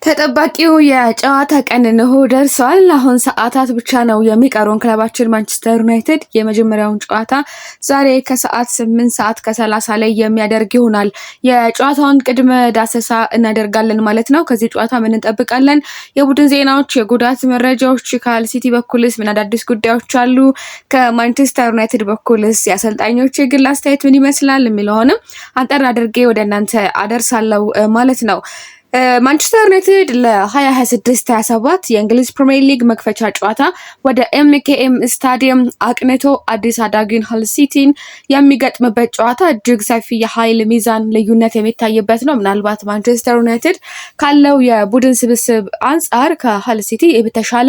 ተጠባቂው የጨዋታ ቀን እነሆ ደርሷል። አሁን ሰዓታት ብቻ ነው የሚቀሩን። ክለባችን ማንቸስተር ዩናይትድ የመጀመሪያውን ጨዋታ ዛሬ ከሰዓት 8:30 ላይ የሚያደርግ ይሆናል። የጨዋታውን ቅድመ ዳሰሳ እናደርጋለን ማለት ነው። ከዚህ ጨዋታ ምን እንጠብቃለን? የቡድን ዜናዎች፣ የጉዳት መረጃዎች፣ ከሃል ሲቲ በኩልስ ምን አዳዲስ ጉዳዮች አሉ? ከማንቸስተር ዩናይትድ በኩልስ የአሰልጣኞች የግል አስተያየት ምን ይመስላል የሚለውንም አጠር አድርጌ ወደ እናንተ አደርሳለሁ ማለት ነው። ማንቸስተር ዩናይትድ ለ2026/27 የእንግሊዝ ፕሪሚየር ሊግ መክፈቻ ጨዋታ ወደ ኤምኬኤም ስታዲየም አቅንቶ አዲስ አዳጊውን ሃል ሲቲን የሚገጥምበት ጨዋታ እጅግ ሰፊ የኃይል ሚዛን ልዩነት የሚታይበት ነው። ምናልባት ማንቸስተር ዩናይትድ ካለው የቡድን ስብስብ አንጻር ከሃል ሲቲ የተሻለ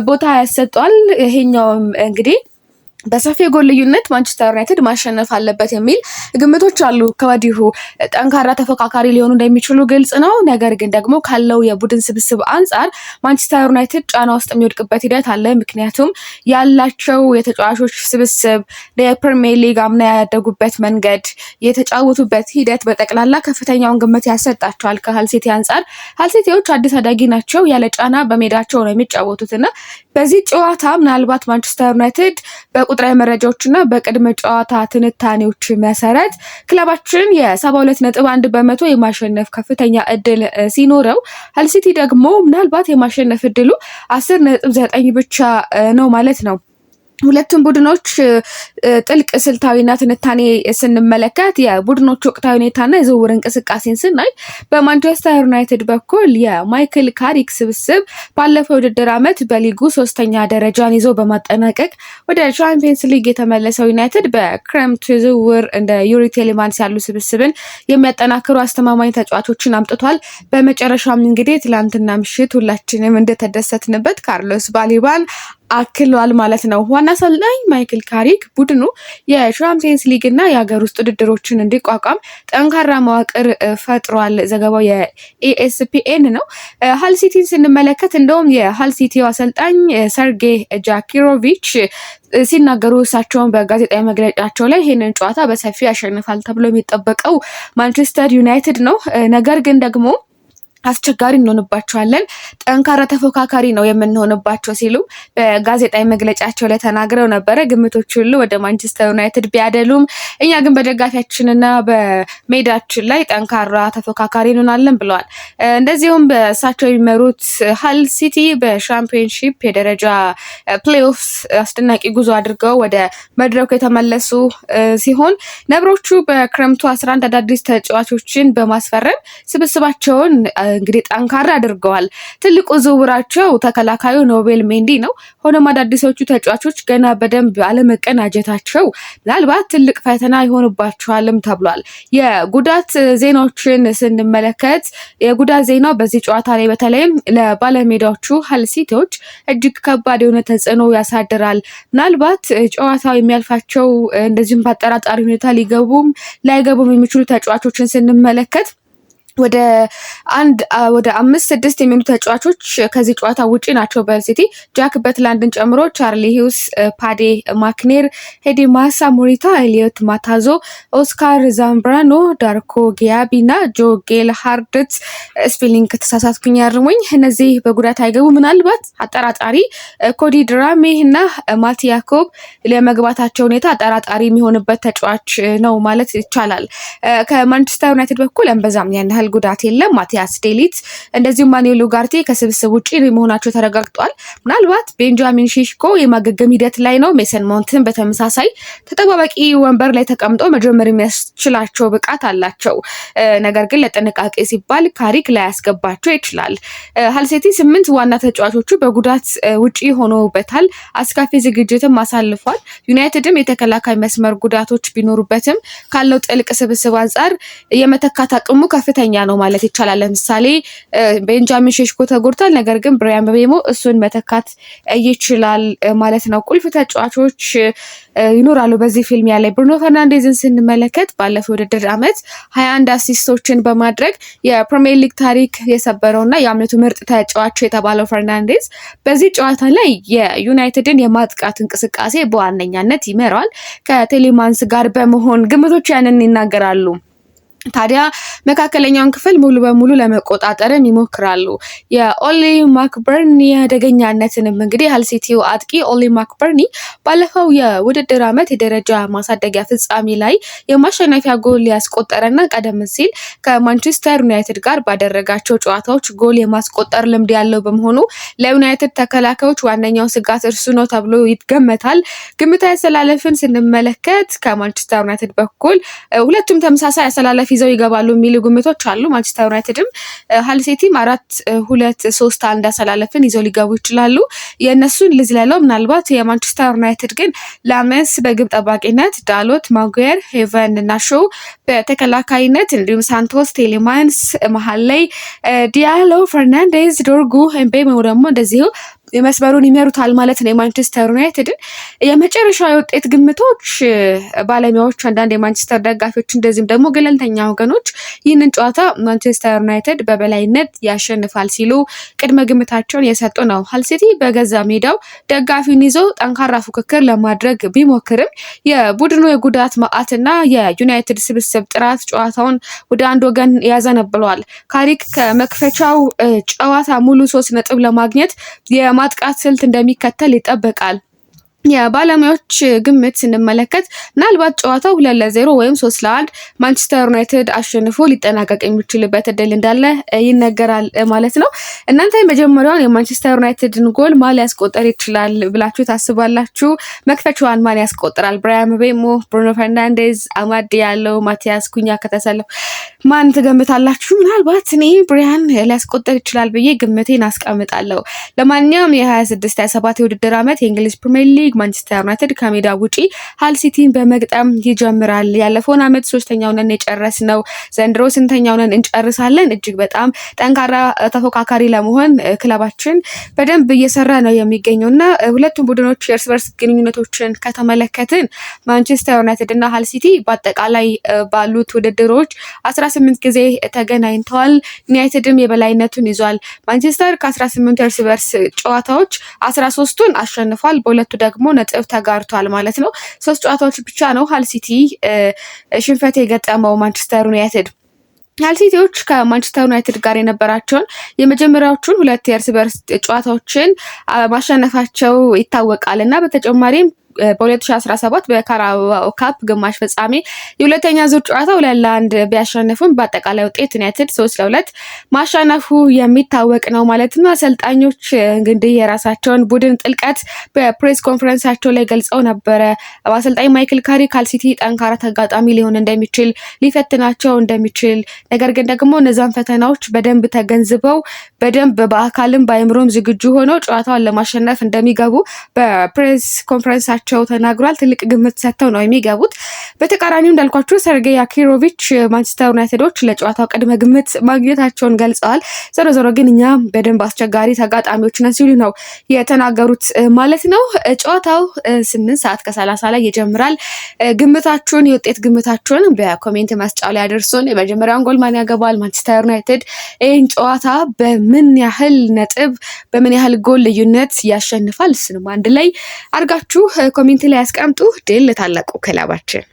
ቦታ ያሰጧል። ይሄኛውም እንግዲህ በሰፊ ጎል ልዩነት ማንቸስተር ዩናይትድ ማሸነፍ አለበት የሚል ግምቶች አሉ። ከወዲሁ ጠንካራ ተፎካካሪ ሊሆኑ እንደሚችሉ ግልጽ ነው። ነገር ግን ደግሞ ካለው የቡድን ስብስብ አንጻር ማንቸስተር ዩናይትድ ጫና ውስጥ የሚወድቅበት ሂደት አለ። ምክንያቱም ያላቸው የተጫዋቾች ስብስብ፣ የፕሪሚየር ሊግ አምና ያደጉበት መንገድ፣ የተጫወቱበት ሂደት በጠቅላላ ከፍተኛውን ግምት ያሰጣቸዋል። ከሃል ሲቲ አንጻር ሃል ሲቲዎች አዲስ አዳጊ ናቸው። ያለ ጫና በሜዳቸው ነው የሚጫወቱትና በዚህ ጨዋታ ምናልባት ማንቸስተር ዩናይትድ በቁጥራዊ መረጃዎችና በቅድመ ጨዋታ ትንታኔዎች መሰረት ክለባችን የ72.1% የማሸነፍ ከፍተኛ እድል ሲኖረው ሃል ሲቲ ደግሞ ምናልባት የማሸነፍ እድሉ 10.9 ብቻ ነው ማለት ነው። ሁለቱም ቡድኖች ጥልቅ ስልታዊና ትንታኔ ስንመለከት የቡድኖች ወቅታዊ ሁኔታና የዝውውር እንቅስቃሴን ስናይ በማንቸስተር ዩናይትድ በኩል የማይክል ካሪክ ስብስብ ባለፈው ውድድር ዓመት በሊጉ 3ኛ ደረጃን ይዞ በማጠናቀቅ ወደ ቻምፒየንስ ሊግ የተመለሰው ዩናይትድ በክረምት ዝውውር እንደ ዩሪ ቴሌማንስ ያሉ ስብስብን የሚያጠናክሩ አስተማማኝ ተጫዋቾችን አምጥቷል። በመጨረሻም እንግዲህ ትላንትና ምሽት ሁላችንም እንደተደሰትንበት ካርሎስ ባሊባን አክሏል ማለት ነው። ዋና አሰልጣኝ ማይክል ካሪክ ቡድኑ የቻምፒየንስ ሊግ እና የሀገር ውስጥ ውድድሮችን እንዲቋቋም ጠንካራ መዋቅር ፈጥሯል። ዘገባው የኤስፒኤን ነው። ሃል ሲቲን ስንመለከት እንደውም የሃል ሲቲው አሰልጣኝ ሰርጌ ጃኪሮቪች ሲናገሩ እሳቸውን በጋዜጣዊ መግለጫቸው ላይ ይህንን ጨዋታ በሰፊ ያሸንፋል ተብሎ የሚጠበቀው ማንቸስተር ዩናይትድ ነው። ነገር ግን ደግሞ አስቸጋሪ እንሆንባቸዋለን፣ ጠንካራ ተፎካካሪ ነው የምንሆንባቸው ሲሉ በጋዜጣዊ መግለጫቸው ላይ ተናግረው ነበረ። ግምቶች ሁሉ ወደ ማንቸስተር ዩናይትድ ቢያደሉም እኛ ግን በደጋፊያችንና በሜዳችን ላይ ጠንካራ ተፎካካሪ እንሆናለን ብለዋል። እንደዚሁም በእሳቸው የሚመሩት ሃል ሲቲ በሻምፒዮንሺፕ የደረጃ ፕሌይኦፍ አስደናቂ ጉዞ አድርገው ወደ መድረኩ የተመለሱ ሲሆን ነብሮቹ በክረምቱ 11 አዳዲስ ተጫዋቾችን በማስፈረም ስብስባቸውን እንግዲህ ጠንካራ አድርገዋል። ትልቁ ዝውውራቸው ተከላካዩ ኖቤል ሜንዲ ነው። ሆኖም አዳዲሶቹ ተጫዋቾች ገና በደንብ አለመቀናጀታቸው ምናልባት ትልቅ ፈተና ይሆንባቸዋልም ተብሏል። የጉዳት ዜናዎችን ስንመለከት የጉዳት ዜናው በዚህ ጨዋታ ላይ በተለይም ለባለሜዳዎቹ ሃል ሲቲዎች እጅግ ከባድ የሆነ ተጽዕኖ ያሳድራል። ምናልባት ጨዋታው የሚያልፋቸው እንደዚሁም በአጠራጣሪ ሁኔታ ሊገቡም ላይገቡም የሚችሉ ተጫዋቾችን ስንመለከት ወደ 5-6 የሚሆኑ ተጫዋቾች ከዚህ ጨዋታ ውጪ ናቸው። በሲቲ ጃክ በትላንድን ጨምሮ ቻርሊ ሂውስ፣ ፓዴ ማክኔር፣ ሄዲ ማሳ ሙሪታ፣ ኤሊዮት ማታዞ፣ ኦስካር ዛምብራኖ፣ ዳርኮ ጊያቢ እና ጆ ጌል ሃርድት ስፔሊንግ ከተሳሳትኩኝ ያርሙኝ። እነዚህ በጉዳት አይገቡ። ምናልባት አጠራጣሪ ኮዲ ድራሜ እና ማቲያኮብ ለመግባታቸው ሁኔታ አጠራጣሪ የሚሆንበት ተጫዋች ነው ማለት ይቻላል። ከማንቸስተር ዩናይትድ በኩል እንበዛም ያን ያህል ጉዳት የለም። ማቲያስ ዴሊት እንደዚሁም ማኑኤል ኡጋርቴ ከስብስብ ውጪ መሆናቸው ተረጋግጧል። ምናልባት ቤንጃሚን ሼሽኮ የማገገም ሂደት ላይ ነው። ሜሰን ማውንትን በተመሳሳይ ተጠባባቂ ወንበር ላይ ተቀምጦ መጀመር የሚያስችላቸው ብቃት አላቸው። ነገር ግን ለጥንቃቄ ሲባል ካሪክ ላይ ያስገባቸው ይችላል። ሃል ሲቲ 8 ዋና ተጫዋቾቹ በጉዳት ውጪ ሆነውበታል። አስካፊ ዝግጅትም አሳልፏል። ዩናይትድም የተከላካይ መስመር ጉዳቶች ቢኖሩበትም ካለው ጥልቅ ስብስብ አንጻር የመተካት አቅሙ ከፍተኛ ነው ማለት ይቻላል። ለምሳሌ ቤንጃሚን ሼሽኮ ተጎድቷል። ነገር ግን ብራያን ምቤሞ እሱን መተካት ይችላል ማለት ነው። ቁልፍ ተጫዋቾች ይኖራሉ በዚህ ፊልሚያ ላይ። ብሩኖ ፈርናንዴዝን ስንመለከት ባለፈው ውድድር ዓመት 21 አሲስቶችን በማድረግ የፕሪሚየር ሊግ ታሪክ የሰበረውና የዓመቱ ምርጥ ተጫዋች የተባለው ፈርናንዴዝ በዚህ ጨዋታ ላይ የዩናይትድን የማጥቃት እንቅስቃሴ በዋነኛነት ይመራዋል። ከቴሌማንስ ጋር በመሆን ግምቶች ያንን ይናገራሉ። ታዲያ መካከለኛውን ክፍል ሙሉ በሙሉ ለመቆጣጠርም ይሞክራሉ። የኦሊ ማክበርኒ አደገኛነትንም እንግዲህ ሃል ሲቲው አጥቂ ኦሊ ማክበርኒ ባለፈው የውድድር ዓመት የደረጃ ማሳደጊያ ፍጻሜ ላይ የማሸነፊያ ጎል ያስቆጠረና ቀደም ሲል ከማንቸስተር ዩናይትድ ጋር ባደረጋቸው ጨዋታዎች ጎል የማስቆጠር ልምድ ያለው በመሆኑ ለዩናይትድ ተከላካዮች ዋነኛው ስጋት እርሱ ነው ተብሎ ይገመታል። ግምታዊ አሰላለፍን ስንመለከት ከማንቸስተር ዩናይትድ በኩል ሁለቱም ተመሳሳይ አሰላለፍ ይዘው ይገባሉ የሚሉ ግምቶች አሉ። ማንቸስተር ዩናይትድም ሃል ሲቲም 4-2-3-1 አሰላለፍን ይዘው ሊገቡ ይችላሉ። የእነሱን ልዝለለው ምናልባት የማንቸስተር ዩናይትድ ግን ላመስ በግብ ጠባቂነት፣ ዳሎት፣ ማጉዌር፣ ሄቨን እና ሾው በተከላካይነት እንዲሁም ሳንቶስ፣ ቴሌማንስ መሀል ላይ ዲያሎ፣ ፈርናንዴዝ፣ ዶርጉ፣ ኤምቤሞ ደግሞ እንደዚሁ መስመሩን ይመሩታል ማለት ነው። የማንቸስተር ዩናይትድን የመጨረሻ የውጤት ግምቶች ባለሙያዎች፣ አንዳንድ የማንቸስተር ደጋፊዎች እንደዚህም ደግሞ ገለልተኛ ወገኖች ይህንን ጨዋታ ማንቸስተር ዩናይትድ በበላይነት ያሸንፋል ሲሉ ቅድመ ግምታቸውን የሰጡ ነው። ሃል ሲቲ በገዛ ሜዳው ደጋፊውን ይዞ ጠንካራ ፉክክር ለማድረግ ቢሞክርም የቡድኑ የጉዳት መዓትና የዩናይትድ ስብስብ ጥራት ጨዋታውን ወደ አንድ ወገን ያዘነብለዋል። ካሪክ ከመክፈቻው ጨዋታ ሙሉ 3 ነጥብ ለማግኘት የማጥቃት ስልት እንደሚከተል ይጠበቃል። የባለሙያዎች ግምት ስንመለከት ምናልባት ጨዋታው 2-0 ወይም 3-1 ማንቸስተር ዩናይትድ አሸንፎ ሊጠናቀቅ የሚችልበት እድል እንዳለ ይነገራል ማለት ነው። እናንተ የመጀመሪያውን የማንቸስተር ዩናይትድን ጎል ማን ሊያስቆጠር ይችላል ብላችሁ ታስባላችሁ? መክፈቻዋን ማን ያስቆጥራል? ብራያን ምቤሞ፣ ብሩኖ ፈርናንዴዝ፣ አማድ ዲያሎ፣ ማቲያስ ኩኛ ከተሰለፉ ማን ትገምታላችሁ? ምናልባት እኔ ብራያን ሊያስቆጠር ይችላል ብዬ ግምቴን አስቀምጣለሁ። ለማንኛውም የ26-27 የውድድር ዓመት የእንግሊዝ ፕሪሚየር ሊግ ማንቸስተር ዩናይትድ ከሜዳ ውጪ ሃል ሲቲን በመግጠም ይጀምራል። ያለፈውን ዓመት 3ኛው ነን የጨረስነው፣ ዘንድሮ ስንተኛው ነን እንጨርሳለን። እጅግ በጣም ጠንካራ ተፎካካሪ ለመሆን ክለባችን በደንብ እየሰራ ነው የሚገኘውና ሁለቱም ቡድኖች የእርስ በርስ ግንኙነቶችን ከተመለከትን ማንቸስተር ዩናይትድ እና ሃል ሲቲ በአጠቃላይ ባሉት ውድድሮች 18 ጊዜ ተገናኝተዋል። ዩናይትድም የበላይነቱን ይዟል። ማንቸስተር ከ18 የእርስ በርስ ጨዋታዎች 13ቱን አሸንፏል። በሁለቱ ደግሞ ነጥብ ተጋርቷል ማለት ነው። 3 ጨዋታዎች ብቻ ነው ሃል ሲቲ ሽንፈት የገጠመው ማንቸስተር ዩናይትድ። ሃል ሲቲዎች ከማንቸስተር ዩናይትድ ጋር የነበራቸውን የመጀመሪያዎቹን 2 የእርስ በርስ ጨዋታዎችን ማሸነፋቸው ይታወቃል እና በተጨማሪም በ2017 በካራባኦ ካፕ ግማሽ ፍጻሜ የሁለተኛ ዙር ጨዋታ 2-1 ቢያሸንፉም በአጠቃላይ ውጤት ዩናይትድ 3-2 ማሸነፉ የሚታወቅ ነው ማለት ነው። አሰልጣኞች እንግዲህ የራሳቸውን ቡድን ጥልቀት በፕሬስ ኮንፈረንሳቸው ላይ ገልጸው ነበረ። አሰልጣኝ ማይክል ካሪክ ሃል ሲቲ ጠንካራ ተጋጣሚ ሊሆን እንደሚችል፣ ሊፈትናቸው እንደሚችል፣ ነገር ግን ደግሞ እነዛን ፈተናዎች በደንብ ተገንዝበው በደንብ በአካልም በአእምሮም ዝግጁ ሆነው ጨዋታውን ለማሸነፍ እንደሚገቡ በፕሬስ ኮንፈረንሳቸው ተናግሯል። ትልቅ ግምት ሰጥተው ነው የሚገቡት። በተቃራኒው እንዳልኳችሁ ሰርጌይ አኪሮቪች ማንቸስተር ዩናይትዶች ለጨዋታው ቅድመ ግምት ማግኘታቸውን ገልጸዋል። ዞሮ ግን እኛ በደንብ አስቸጋሪ ተጋጣሚዎች ነን ሲሉ ነው የተናገሩት ማለት ነው። ጨዋታው 8:30 ላይ ይጀምራል። ግምታችሁን የውጤት ግምታችሁን በኮሜንት መስጫው ላይ አድርሱን። የመጀመሪያውን ጎል ማን ያገባል? ማንቸስተር ዩናይትድ ይህን ጨዋታ በምን ያህል ነጥብ በምን ያህል ጎል ልዩነት ያሸንፋል? እሱንም አንድ ላይ አድርጋችሁ ኮሜንት ላይ ያስቀምጡ። ድል ለታላቁ ክለባችን።